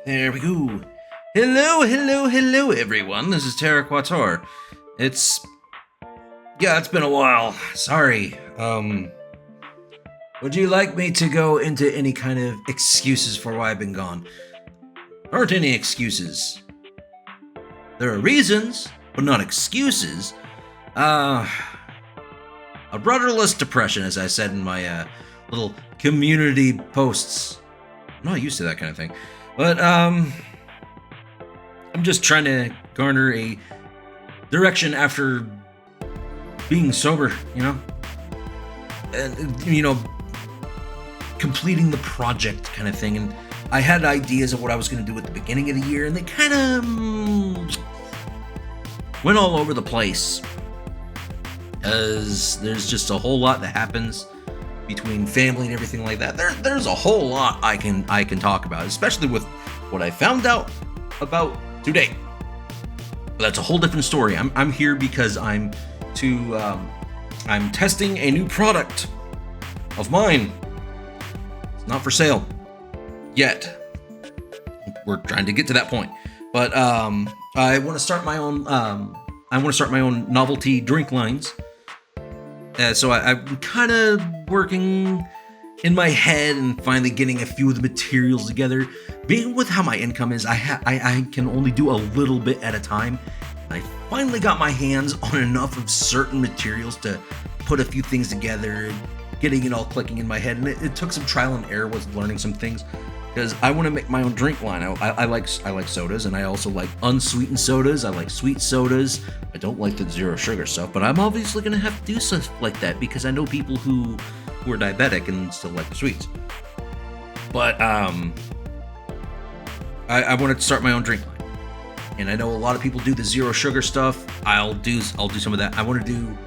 There we go. Hello, everyone. This is Terra Quator. It's been a while. Sorry. Would you like me to go into any kind of excuses for why I've been gone? There aren't any excuses. There are reasons, but not excuses. A rudderless depression, as I said in my little community posts. I'm not used to that kind of thing. But, I'm just trying to garner a direction after being sober, And, completing the project kind of thing. And I had ideas of what I was going to do at the beginning of the year, and they kind of went all over the place. Because there's just a whole lot that happens between family and everything like that. There's a whole lot I can talk about, especially with what I found out about today. But that's a whole different story. I'm here because I'm testing a new product of mine. It's not for sale yet. We're trying to get to that point. But I want to start my own. I want to start my own novelty drink lines. So I'm kind of working in my head and finally getting a few of the materials together. Being with how my income is, I can only do a little bit at a time. I finally got my hands on enough of certain materials to put a few things together, getting it all clicking in my head. And it took some trial and error with learning some things, because I want to make my own drink line. I like sodas, and I also like unsweetened sodas. I like sweet sodas. I don't like the zero sugar stuff, but I'm obviously going to have to do stuff like that because I know people who are diabetic and still like the sweets. But I wanted to start my own drink line. And I know a lot of people do the zero sugar stuff. I'll do some of that. I want to do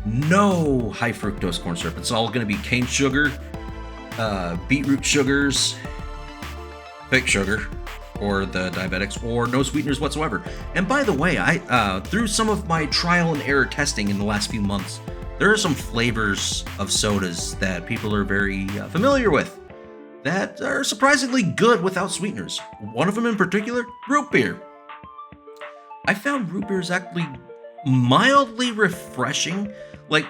no high fructose corn syrup. It's all going to be cane sugar, beetroot sugars, fake sugar for the diabetics, or no sweeteners whatsoever. And by the way, I through some of my trial and error testing in the last few months, there are some flavors of sodas that people are very familiar with that are surprisingly good without sweeteners. One of them in particular, root beer. I found root beer is actually mildly refreshing. Like,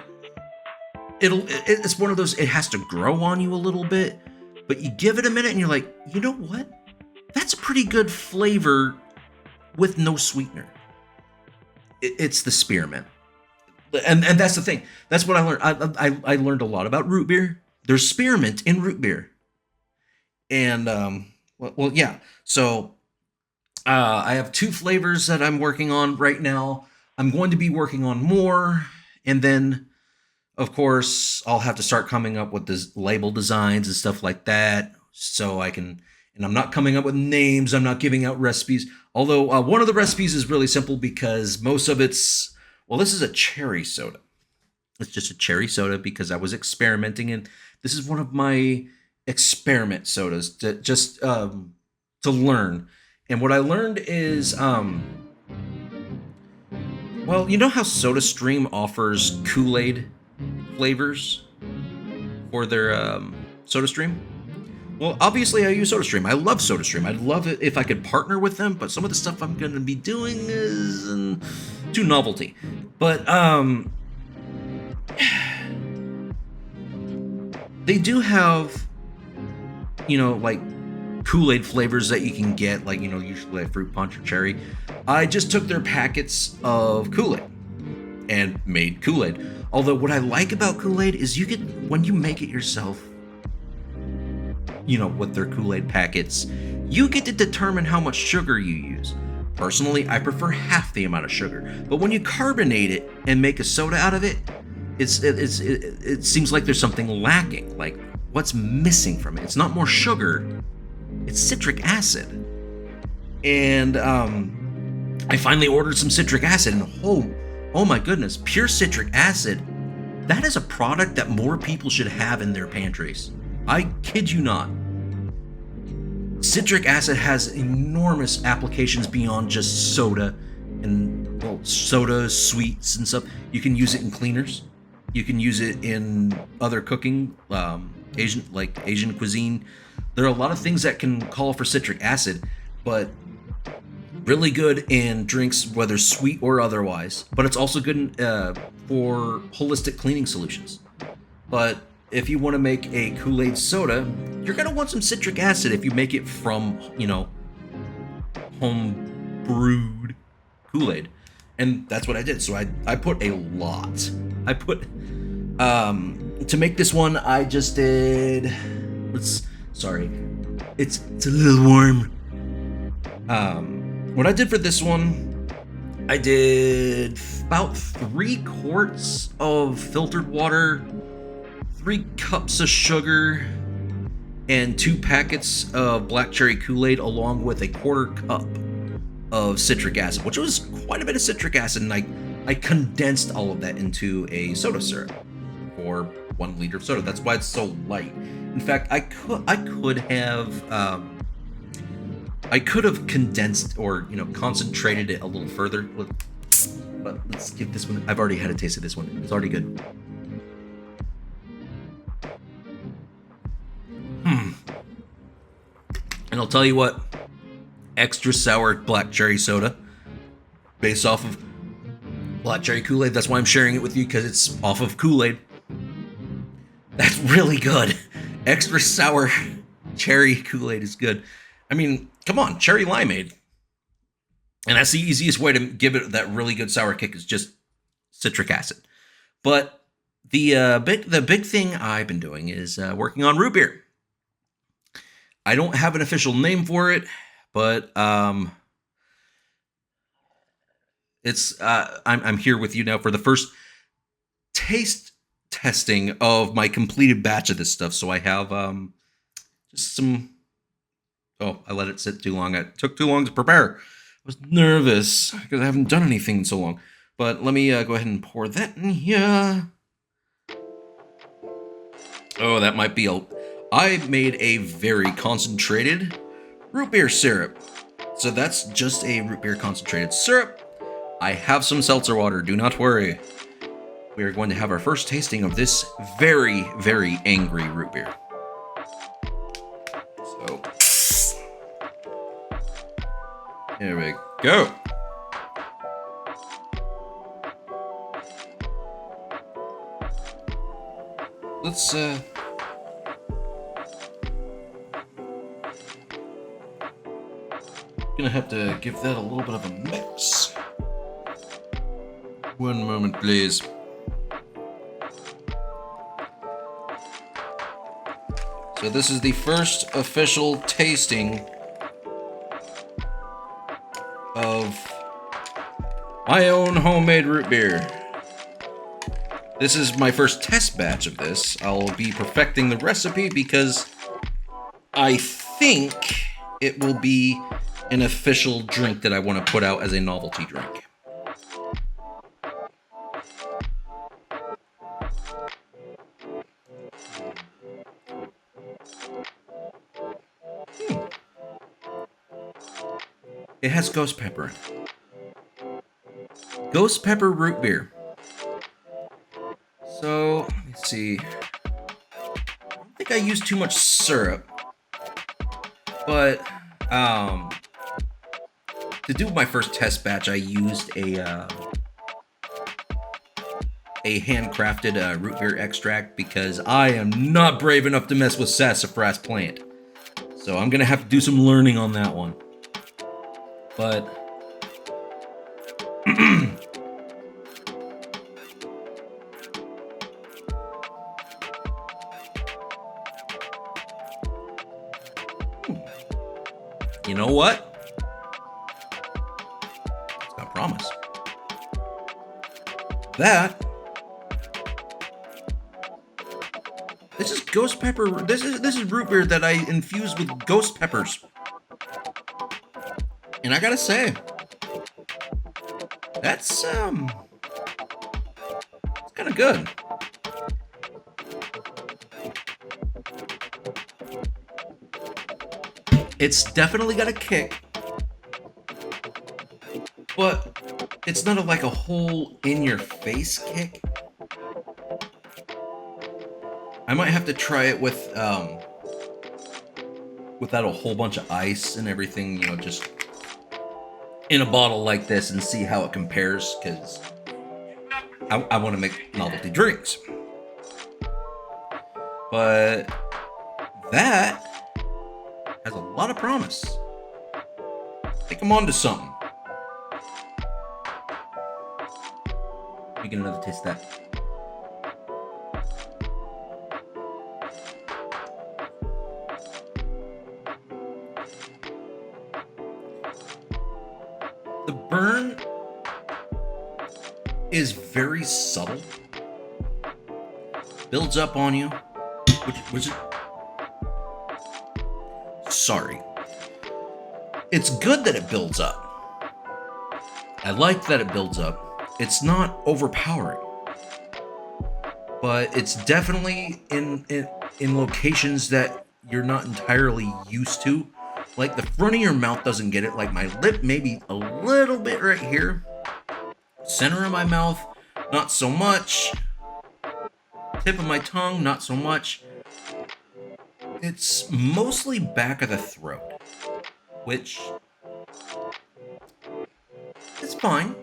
it's one of those, it has to grow on you a little bit, but you give it a minute and you're like, you know what? That's a pretty good flavor with no sweetener. It's the spearmint. And that's the thing. That's what I learned. I learned a lot about root beer. There's spearmint in root beer. And, well, yeah. So, I have 2 flavors that I'm working on right now. I'm going to be working on more. And then, of course, I'll have to start coming up with this label designs and stuff like that. So I can, and I'm not coming up with names. I'm not giving out recipes. Although one of the recipes is really simple because most of it's, well, this is a cherry soda. It's just a cherry soda because I was experimenting, and this is one of my experiment sodas to learn. And what I learned is, well, you know how SodaStream offers Kool-Aid flavors for their SodaStream? Well, obviously I use SodaStream. I love SodaStream. I'd love it if I could partner with them, but some of the stuff I'm going to be doing is too novelty. But they do have, like Kool-Aid flavors that you can get, like, usually like fruit punch or cherry. I just took their packets of Kool-Aid and made Kool-Aid. Although what I like about Kool-Aid is you get, when you make it yourself, with their Kool-Aid packets, you get to determine how much sugar you use. Personally, I prefer half the amount of sugar. But when you carbonate it and make a soda out of it, it seems like there's something lacking. Like, what's missing from it? It's not more sugar. It's citric acid. And I finally ordered some citric acid, and oh my goodness, pure citric acid. That is a product that more people should have in their pantries. I kid you not. Citric acid has enormous applications beyond just soda and, well, soda, sweets and stuff. You can use it in cleaners. You can use it in other cooking, Asian cuisine. There are a lot of things that can call for citric acid, but really good in drinks, whether sweet or otherwise. But it's also good for holistic cleaning solutions. But if you want to make a Kool-Aid soda, you're gonna want some citric acid if you make it from, home brewed Kool-Aid. And that's what I did. So I put a lot. I put to make this one I just did sorry. It's a little warm. What I did for this one, I did about 3 quarts of filtered water, 3 cups of sugar, and 2 packets of black cherry Kool-Aid, along with a 1/4 cup of citric acid, which was quite a bit of citric acid, and I condensed all of that into a soda syrup for 1 liter of soda. That's why it's so light. In fact, I could have condensed or concentrated it a little further, but let's give this one. I've already had a taste of this one. It's already good. And I'll tell you what, extra sour black cherry soda, based off of black cherry Kool-Aid. That's why I'm sharing it with you, because it's off of Kool-Aid. That's really good. Extra sour cherry Kool-Aid is good. I mean, come on, cherry limeade. And that's the easiest way to give it that really good sour kick, is just citric acid. But the big thing I've been doing is working on root beer. I don't have an official name for it, but it's I'm here with you now for the first taste testing of my completed batch of this stuff. So I have just some. Oh, I let it sit too long. It took too long to prepare. I was nervous because I haven't done anything in so long. But let me go ahead and pour that in here. Oh, that might be I made a very concentrated root beer syrup. So that's just a root beer concentrated syrup. I have some seltzer water, do not worry. We are going to have our first tasting of this very, very angry root beer. So, here we go. Let's gonna have to give that a little bit of a mix. One moment, please. So this is the first official tasting of my own homemade root beer. This is my first test batch of this. I'll be perfecting the recipe because I think it will be an official drink that I want to put out as a novelty drink. It has ghost pepper. Ghost pepper root beer. So, let's see. I don't think I used too much syrup. But, to do my first test batch, I used a handcrafted root beer extract because I am not brave enough to mess with sassafras plant. So I'm gonna have to do some learning on that one. But you know what? It's got promise. This is ghost pepper. This is root beer that I infused with ghost peppers. And I gotta say, that's it's kind of good. It's definitely got a kick, but it's not like a whole in-your-face kick. I might have to try it with without a whole bunch of ice and everything, you know, just in a bottle like this and see how it compares, because I want to make novelty drinks. But that has a lot of promise. I think I'm onto something. Let me get another taste of that. The burn is very subtle. Builds up on you. Which sorry. It's good that it builds up. I like that it builds up. It's not overpowering. But it's definitely in locations that you're not entirely used to. Like the front of your mouth doesn't get it. Like my lip, maybe a little bit right here. Center of my mouth, not so much. Tip of my tongue, not so much. It's mostly back of the throat, which is fine.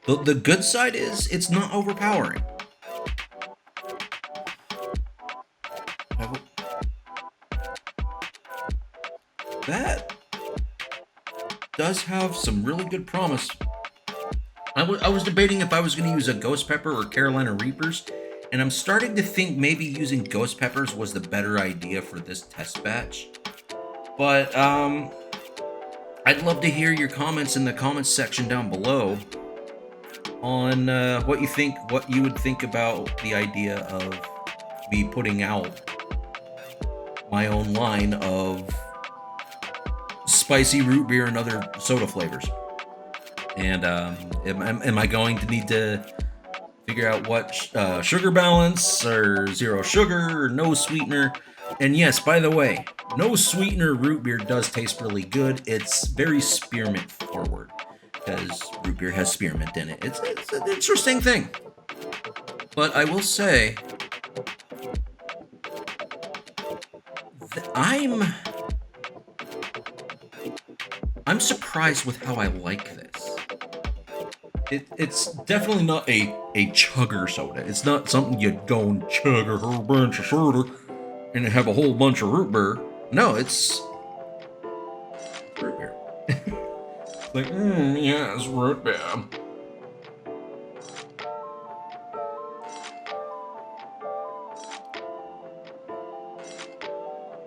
The good side is it's not overpowering. That does have some really good promise. I was debating if I was going to use a ghost pepper or Carolina Reapers, and I'm starting to think maybe using ghost peppers was the better idea for this test batch. But I'd love to hear your comments in the comments section down below on what you would think about the idea of me putting out my own line of spicy root beer and other soda flavors. And am I going to need to figure out what sugar balance or zero sugar or no sweetener? And yes, by the way, no sweetener root beer does taste really good. It's very spearmint forward because root beer has spearmint in it. It's an interesting thing. But I will say I'm surprised with how I like this. It's definitely not a chugger soda. It's not something you'd go and chug a whole bunch of soda and have a whole bunch of root beer. No, it's root beer. It's like, yeah, it's root beer.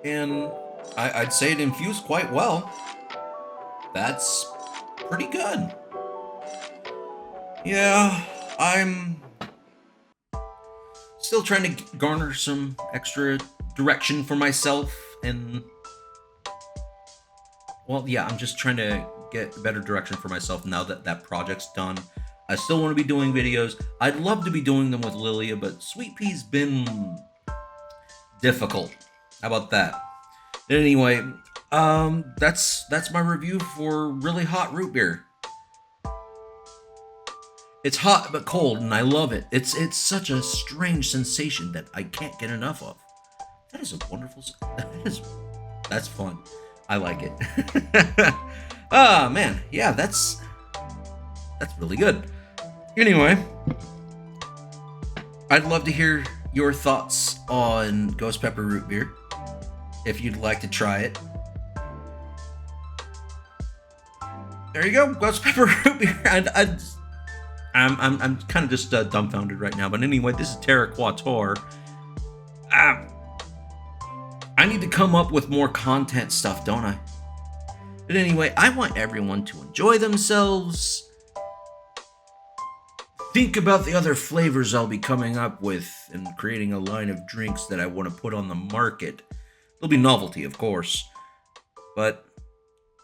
And I'd say it infused quite well. That's pretty good. Yeah, I'm still trying to garner some extra direction for myself, and well, yeah, I'm just trying to get better direction for myself now that that project's done. I still want to be doing videos. I'd love to be doing them with Lilia, but Sweet Pea's been difficult. How about that? Anyway, that's my review for really hot root beer. It's hot but cold, and I love it. It's such a strange sensation that I can't get enough of. That is a wonderful. That's fun. I like it. Ah, man, yeah, that's really good. Anyway, I'd love to hear your thoughts on Ghost Pepper Root Beer. If you'd like to try it. There you go, Ghost Pepper Root Beer. I'm kind of just dumbfounded right now. But anyway, this is Terra Quator. I need to come up with more content stuff, don't I? But anyway, I want everyone to enjoy themselves. Think about the other flavors I'll be coming up with and creating a line of drinks that I want to put on the market. There'll be novelty, of course. But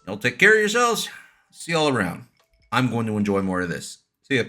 y'all take care of yourselves. See y'all around. I'm going to enjoy more of this. See ya.